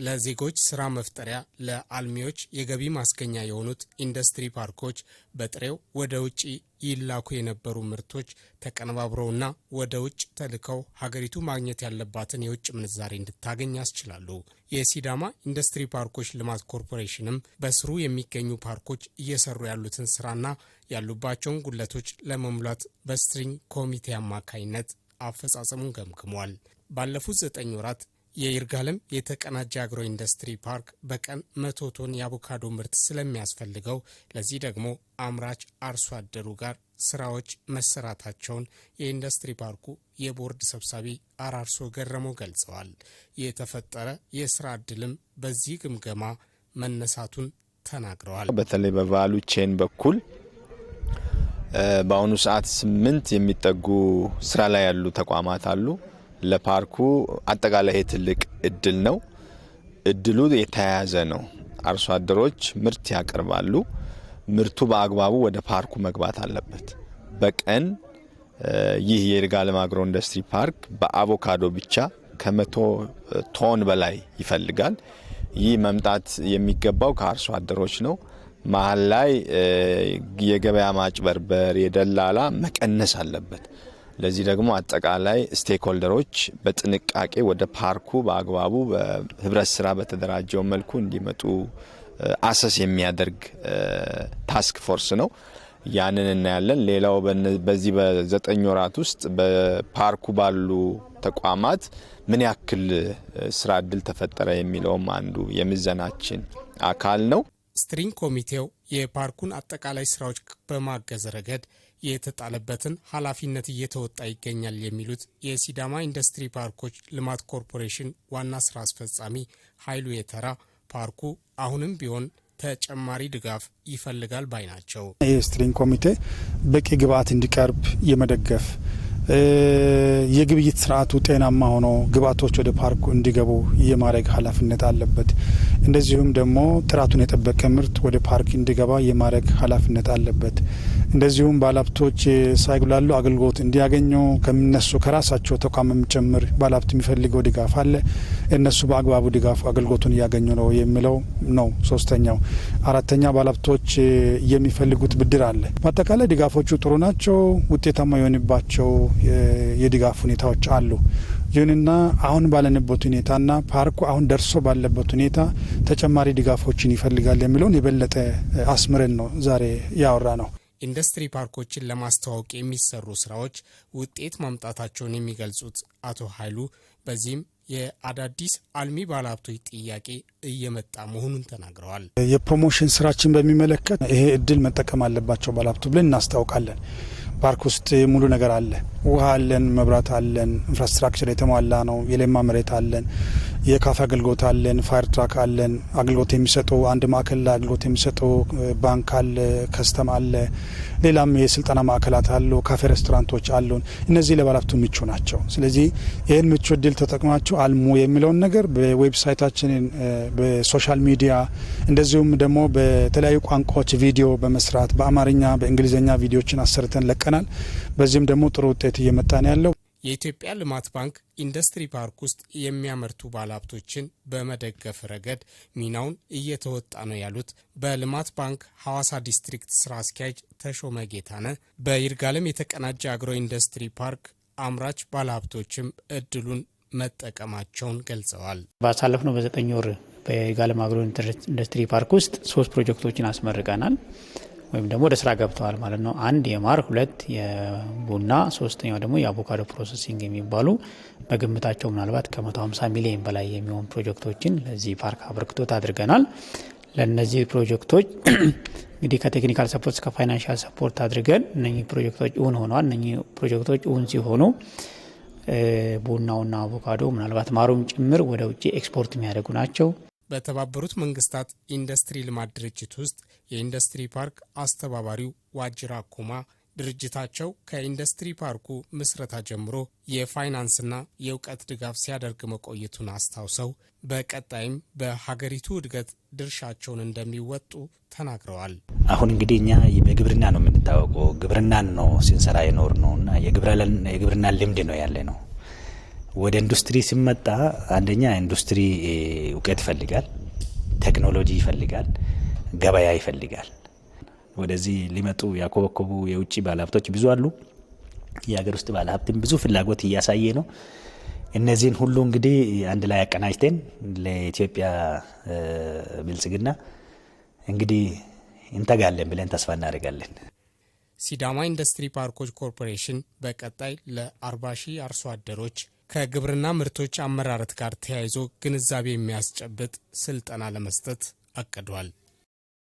ለዜጎች ስራ መፍጠሪያ ለአልሚዎች የገቢ ማስገኛ የሆኑት ኢንዱስትሪ ፓርኮች በጥሬው ወደ ውጪ ይላኩ የነበሩ ምርቶች ተቀነባብረውና ወደ ውጭ ተልከው ሀገሪቱ ማግኘት ያለባትን የውጭ ምንዛሬ እንድታገኝ ያስችላሉ። የሲዳማ ኢንዱስትሪ ፓርኮች ልማት ኮርፖሬሽንም በስሩ የሚገኙ ፓርኮች እየሰሩ ያሉትን ስራና ያሉባቸውን ጉድለቶች ለመሙላት በስትሪንግ ኮሚቴ አማካይነት አፈጻጸሙን ገምግሟል። ባለፉት 9 ወራት የይርጋለም የተቀናጀ አግሮ ኢንዱስትሪ ፓርክ በቀን 100 ቶን የአቮካዶ ምርት ስለሚያስፈልገው ለዚህ ደግሞ አምራች አርሶ አደሩ ጋር ስራዎች መሰራታቸውን የኢንዱስትሪ ፓርኩ የቦርድ ሰብሳቢ አራርሶ ገረመው ገልጸዋል። የተፈጠረ የስራ ዕድልም በዚህ ግምገማ መነሳቱን ተናግረዋል። በተለይ በቫሉ ቼን በኩል በአሁኑ ሰዓት 8 የሚጠጉ ስራ ላይ ያሉ ተቋማት አሉ። ለፓርኩ አጠቃላይ ትልቅ እድል ነው። እድሉ የተያያዘ ነው። አርሶ አደሮች ምርት ያቀርባሉ። ምርቱ በአግባቡ ወደ ፓርኩ መግባት አለበት። በቀን ይህ የይርጋለም አግሮ ኢንዱስትሪ ፓርክ በአቮካዶ ብቻ ከ100 ቶን በላይ ይፈልጋል። ይህ መምጣት የሚገባው ከአርሶ አደሮች ነው። መሀል ላይ የገበያ ማጭበርበር፣ የደላላ መቀነስ አለበት። ለዚህ ደግሞ አጠቃላይ ስቴክሆልደሮች በጥንቃቄ ወደ ፓርኩ በአግባቡ በህብረት ስራ በተደራጀው መልኩ እንዲመጡ አሰስ የሚያደርግ ታስክ ፎርስ ነው። ያንን እናያለን። ሌላው በዚህ በ9 ወራት ውስጥ በፓርኩ ባሉ ተቋማት ምን ያክል ስራ ዕድል ተፈጠረ የሚለውም አንዱ የምዘናችን አካል ነው። ስትሪንግ ኮሚቴው የፓርኩን አጠቃላይ ስራዎች በማገዝ ረገድ የተጣለበትን ኃላፊነት እየተወጣ ይገኛል የሚሉት የሲዳማ ኢንዱስትሪ ፓርኮች ልማት ኮርፖሬሽን ዋና ስራ አስፈጻሚ ኃይሉ የተራ ፓርኩ አሁንም ቢሆን ተጨማሪ ድጋፍ ይፈልጋል ባይ ናቸው። የስትሪንግ ኮሚቴ በቂ ግብአት እንዲቀርብ የመደገፍ የግብይት ስርዓቱ ጤናማ ሆኖ ግብአቶች ወደ ፓርኩ እንዲገቡ የማድረግ ኃላፊነት አለበት። እንደዚሁም ደግሞ ጥራቱን የጠበቀ ምርት ወደ ፓርክ እንዲገባ የማድረግ ኃላፊነት አለበት። እንደዚሁም ባለሀብቶች ሳይጉላሉ አገልግሎት እንዲያገኙ ከነሱ ከራሳቸው ተቋምም ጭምር ባለሀብት የሚፈልገው ድጋፍ አለ። እነሱ በአግባቡ ድጋፍ አገልግሎቱን እያገኙ ነው የሚለው ነው። ሶስተኛው አራተኛ ባለሀብቶች የሚፈልጉት ብድር አለ። በአጠቃላይ ድጋፎቹ ጥሩ ናቸው። ውጤታማ የሆንባቸው የድጋፍ ሁኔታዎች አሉ። ይሁንና አሁን ባለንበት ሁኔታና ፓርኩ አሁን ደርሶ ባለበት ሁኔታ ተጨማሪ ድጋፎችን ይፈልጋል የሚለውን የበለጠ አስምረን ነው ዛሬ ያወራ ነው። ኢንዱስትሪ ፓርኮችን ለማስተዋወቅ የሚሰሩ ስራዎች ውጤት ማምጣታቸውን የሚገልጹት አቶ ኃይሉ በዚህም የአዳዲስ አልሚ ባለሀብቶች ጥያቄ እየመጣ መሆኑን ተናግረዋል። የፕሮሞሽን ስራችን በሚመለከት ይሄ እድል መጠቀም አለባቸው ባለሀብቱ ብለን እናስታውቃለን። ፓርክ ውስጥ ሙሉ ነገር አለ። ውሃ አለን፣ መብራት አለን፣ ኢንፍራስትራክቸር የተሟላ ነው። የለማ መሬት አለን፣ የካፌ አገልግሎት አለን፣ ፋየር ትራክ አለን። አገልግሎት የሚሰጠው አንድ ማዕከል ላይ አገልግሎት የሚሰጠው ባንክ አለ፣ ከስተም አለ፣ ሌላም የስልጠና ማዕከላት አሉ፣ ካፌ ሬስቶራንቶች አሉን። እነዚህ ለባለሀብቱ ምቹ ናቸው። ስለዚህ ይህን ምቹ እድል ተጠቅማችሁ አልሙ የሚለውን ነገር በዌብሳይታችን በሶሻል ሚዲያ እንደዚሁም ደግሞ በተለያዩ ቋንቋዎች ቪዲዮ በመስራት በአማርኛ በእንግሊዝኛ ቪዲዮችን አሰርተን ለቀናል። በዚህም ደግሞ ጥሩ ውጤት እየመጣ ነው ያለው። የኢትዮጵያ ልማት ባንክ ኢንዱስትሪ ፓርክ ውስጥ የሚያመርቱ ባለሀብቶችን በመደገፍ ረገድ ሚናውን እየተወጣ ነው ያሉት በልማት ባንክ ሐዋሳ ዲስትሪክት ስራ አስኪያጅ ተሾመ ጌታነህ በይርጋለም የተቀናጀ አግሮ ኢንዱስትሪ ፓርክ አምራች ባለሀብቶችም እድሉን መጠቀማቸውን ገልጸዋል። ባሳለፍነው በ9 ወር በይርጋለም አግሮ ኢንዱስትሪ ፓርክ ውስጥ 3 ፕሮጀክቶችን አስመርቀናል ወይም ደግሞ ወደ ስራ ገብተዋል ማለት ነው። 1 የማር፣ 2 የቡና፣ 3ኛው ደግሞ የአቮካዶ ፕሮሰሲንግ የሚባሉ በግምታቸው ምናልባት ከ150 ሚሊዮን በላይ የሚሆኑ ፕሮጀክቶችን ለዚህ ፓርክ አበርክቶት አድርገናል። ለነዚህ ፕሮጀክቶች እንግዲህ ከቴክኒካል ሰፖርት እስከ ፋይናንሻል ሰፖርት አድርገን እነኚህ ፕሮጀክቶች እውን ሆነዋል። እነኚህ ፕሮጀክቶች እውን ሲሆኑ ቡናውና አቮካዶ ምናልባት ማሩም ጭምር ወደ ውጭ ኤክስፖርት የሚያደርጉ ናቸው። በተባበሩት መንግስታት ኢንዱስትሪ ልማት ድርጅት ውስጥ የኢንዱስትሪ ፓርክ አስተባባሪው ዋጅራ ኩማ ድርጅታቸው ከኢንዱስትሪ ፓርኩ ምስረታ ጀምሮ የፋይናንስና የእውቀት ድጋፍ ሲያደርግ መቆየቱን አስታውሰው በቀጣይም በሀገሪቱ እድገት ድርሻቸውን እንደሚወጡ ተናግረዋል። አሁን እንግዲህ እኛ በግብርና ነው የምንታወቀው። ግብርናን ነው ሲንሰራ የኖር ነውና የግብርና ልምድ ነው ያለ ነው። ወደ ኢንዱስትሪ ሲመጣ አንደኛ ኢንዱስትሪ እውቀት ይፈልጋል፣ ቴክኖሎጂ ይፈልጋል፣ ገበያ ይፈልጋል። ወደዚህ ሊመጡ ያኮበኮቡ የውጭ ባለሀብቶች ብዙ አሉ። የሀገር ውስጥ ባለሀብትም ብዙ ፍላጎት እያሳየ ነው። እነዚህን ሁሉ እንግዲህ አንድ ላይ አቀናጅተን ለኢትዮጵያ ብልጽግና እንግዲህ እንተጋለን ብለን ተስፋ እናደርጋለን። ሲዳማ ኢንዱስትሪ ፓርኮች ኮርፖሬሽን በቀጣይ ለ40 ሺህ አርሶ አደሮች ከግብርና ምርቶች አመራረት ጋር ተያይዞ ግንዛቤ የሚያስጨብጥ ስልጠና ለመስጠት አቅዷል።